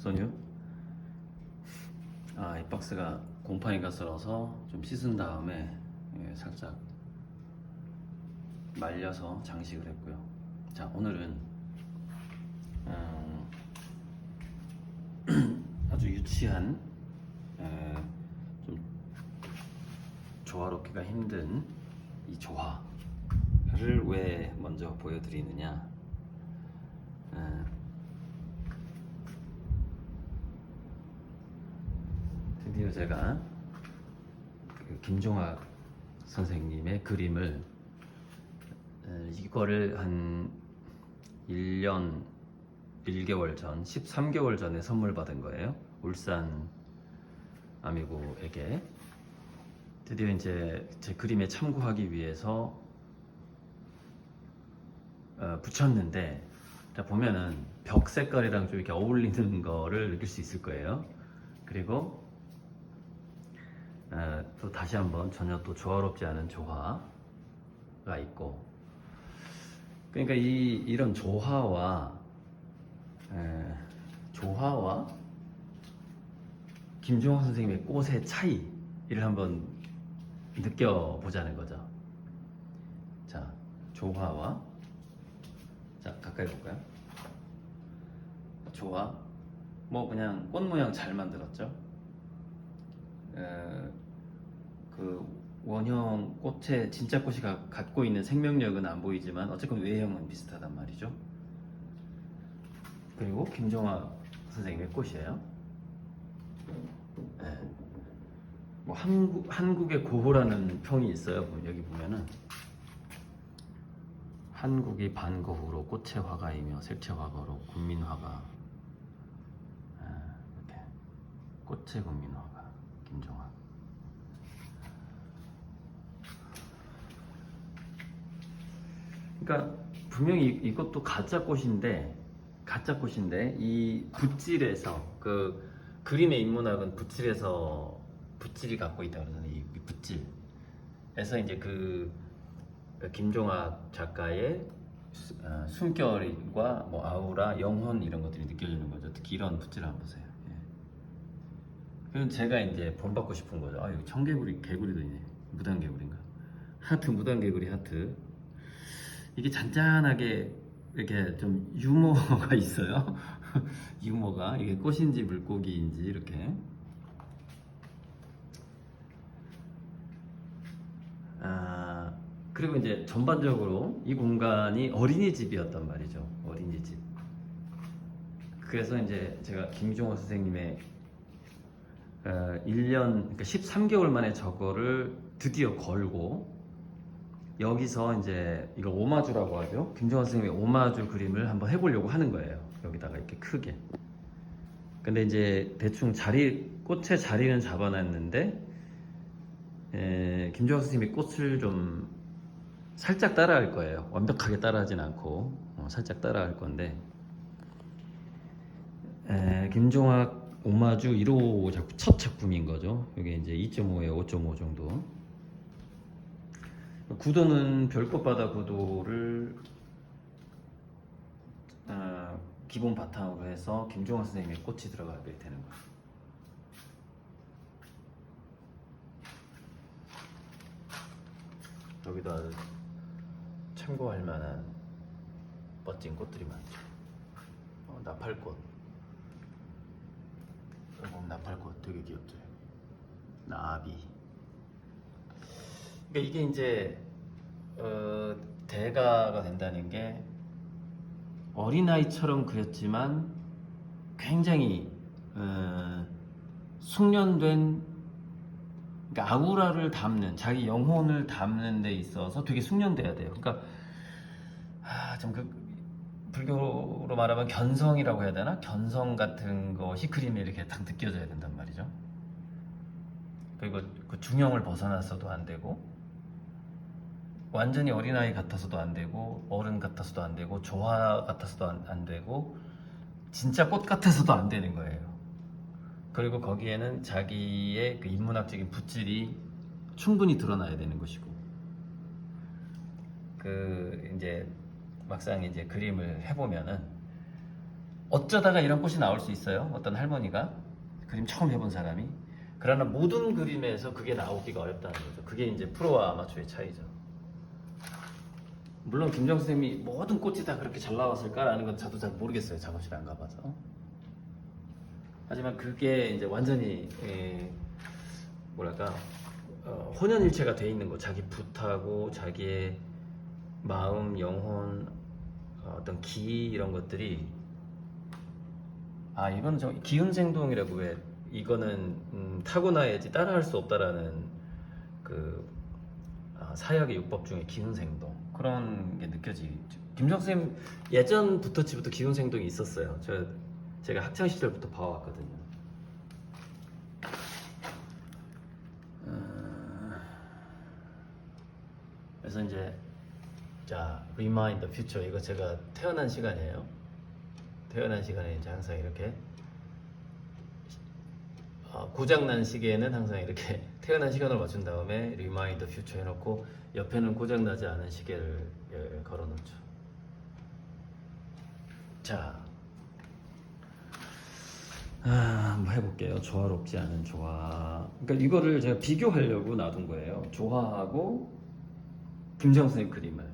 소뉴? 이 박스가 곰팡이가 슬어서 좀 씻은 다음에 살짝 말려서 장식을 했고요. 자, 오늘은 아주 유치한 좀 조화롭기가 힘든 이 조화를 왜 먼저 보여드리느냐. 드디어 제가 그 김종학 선생님의 그림을 이거를 한 1년 1개월 전, 13개월 전에 선물 받은 거예요. 울산 아미고에게. 드디어 이제 제 그림에 참고하기 위해서 붙였는데, 자, 보면은 벽 색깔이랑 좀 이렇게 어울리는 거를 느낄 수 있을 거예요. 그리고 또 다시 한번 전혀 또 조화롭지 않은 조화가 있고, 그러니까 이런 조화와 김종학 선생님의 꽃의 차이를 한번 느껴보자는 거죠. 자, 조화와, 자, 가까이 볼까요? 조화, 뭐 그냥 꽃 모양 잘 만들었죠. 그 원형 꽃의 진짜 꽃이 갖고 있는 생명력은 안 보이지만 어쨌건 외형은 비슷하단 말이죠. 그리고 김종학 선생님의 꽃이에요. 뭐 한국의 고흐라는 평이 있어요. 여기 보면은 한국이 반고흐로 꽃의 화가이며 색채 화가로 국민화가, 이렇게 꽃의 국민화가 김종학. 그러니까 분명히 이것도 가짜 꽃인데 이 붓질에서, 그 그림의 인문학은 붓질이 갖고 있다 그러잖아요. 이 붓질에서 이제 그 김종학 작가의 숨결과 뭐 아우라, 영혼 이런 것들이 느껴지는 거죠. 특히 이런 붓질 한번 보세요. 그럼 제가 이제 본받고 싶은 거죠. 여기 개구리도 있네. 무단개구리인가? 무단개구리 하트. 이게 잔잔하게 이렇게 좀 유머가 있어요. 유머가, 이게 꽃인지 물고기인지 이렇게. 그리고 이제 전반적으로 이 공간이 어린이집이었단 말이죠. 어린이집. 그래서 이제 제가 김종호 선생님의 그러니까 13개월 만에 저거를 드디어 걸고, 여기서 이제 이거 오마주라고 하죠. 김종환 선생님의 오마주 그림을 한번 해보려고 하는 거예요. 여기다가 이렇게 크게. 근데 이제 대충 꽃의 자리는 잡아놨는데, 김종환 선생님이 꽃을 좀 살짝 따라할 거예요. 완벽하게 따라하진 않고 살짝 따라할 건데, 김종학 오마주 1호 첫 작품인 거죠. 이게 이제 2.5에 5.5 정도. 구도는 별꽃바다 구도를 기본 바탕으로 해서 김종환 선생님의 꽃이 들어가게 되는 거예요. 여기도 아주 참고할 만한 멋진 꽃들이 많죠. 나팔꽃. 나팔꽃 되게 귀엽죠. 나비. 그러니까 이게 이제 대가가 된다는 게, 어린아이처럼 그렸지만 굉장히 숙련된, 그러니까 아우라를 담는, 자기 영혼을 담는 데 있어서 되게 숙련돼야 돼요. 그러니까 좀 불교로 말하면 견성이라고 해야 되나? 견성 같은 것이 그림에 이렇게 딱 느껴져야 된단 말이죠. 그리고 그 중형을 벗어났어도 안 되고, 완전히 어린아이 같아서도 안 되고, 어른 같아서도 안 되고, 조화 같아서도 안 되고, 진짜 꽃 같아서도 안 되는 거예요. 그리고 거기에는 자기의 그 인문학적인 붓질이 충분히 드러나야 되는 것이고, 이제 막상 이제 그림을 해보면은 어쩌다가 이런 꽃이 나올 수 있어요. 어떤 할머니가 그림 처음 해본 사람이. 그러나 모든 그림에서 그게 나오기가 어렵다는 거죠. 그게 이제 프로와 아마추어의 차이죠. 물론 김정수 쌤이 모든 꽃이 다 그렇게 잘 나왔을까라는 건 저도 잘 모르겠어요. 작업실에 안 가봐서. 하지만 그게 이제 완전히 뭐랄까 혼연일체가 돼 있는 거. 자기 붓하고 자기의 마음, 영혼, 어떤 기 이런 것들이 이거는 좀 기운생동이라고 왜 이거는 타고나야지 따라할 수 없다라는 그 사역의 육법 중에 기운생동 그런 게 느껴지죠. 김정수 쌤 예전부터 기운생동이 있었어요. 제가 학창 시절부터 봐왔거든요. 그래서 이제 자, Remind the Future 이거 제가 태어난 시간이에요. 태어난 시간에 이제 항상 이렇게 고장난 시계에는 항상 이렇게 태어난 시간을 맞춘 다음에 Remind the Future 해놓고 옆에는 고장나지 않은 시계를 걸어놓죠. 자, 한번 해볼게요. 조화롭지 않은 조화. 그러니까 이거를 제가 비교하려고 놔둔 거예요. 조화하고 김정수 선생님 그림을.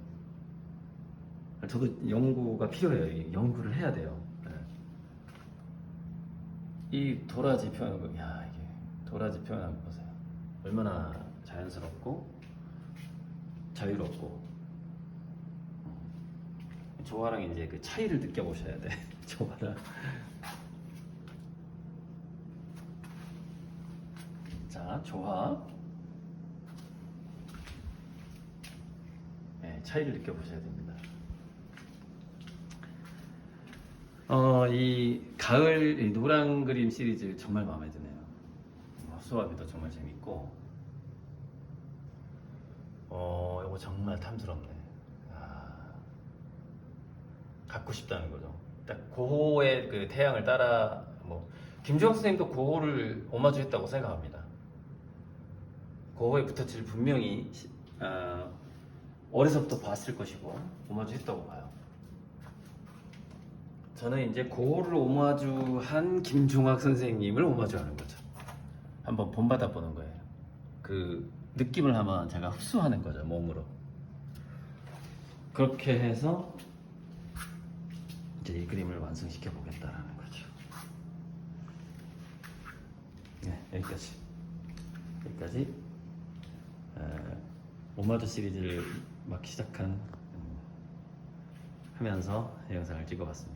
저도 연구가 필요해요. 연구를 해야 돼요. 이 도라지 표현한 거, 이게 도라지 표현한 거 보세요. 얼마나 자연스럽고 자유롭고. 조화랑 이제 그 차이를 느껴보셔야 돼. 조화랑. 자, 조화. 네, 차이를 느껴보셔야 됩니다. 이 가을 이 노란 그림 시리즈 정말 마음에 드네요. 수화비도 정말 재밌고, 이거 정말 탐스럽네. 갖고 싶다는 거죠. 딱 고호의 그 태양을 따라 김정수 선생님도 고호를 오마주했다고 생각합니다. 고호의 붓터치를 분명히 어려서부터 봤을 것이고 오마주했다고 봐요. 저는 이제 고호를 오마주한 김종학 선생님을 오마주하는 거죠. 한번 본받아 보는 거예요. 그 느낌을 한번 제가 흡수하는 거죠, 몸으로. 그렇게 해서 이제 이 그림을 완성시켜 보겠다라는 거죠. 네, 여기까지 오마주 시리즈를 막 시작한 하면서 영상을 찍어봤습니다.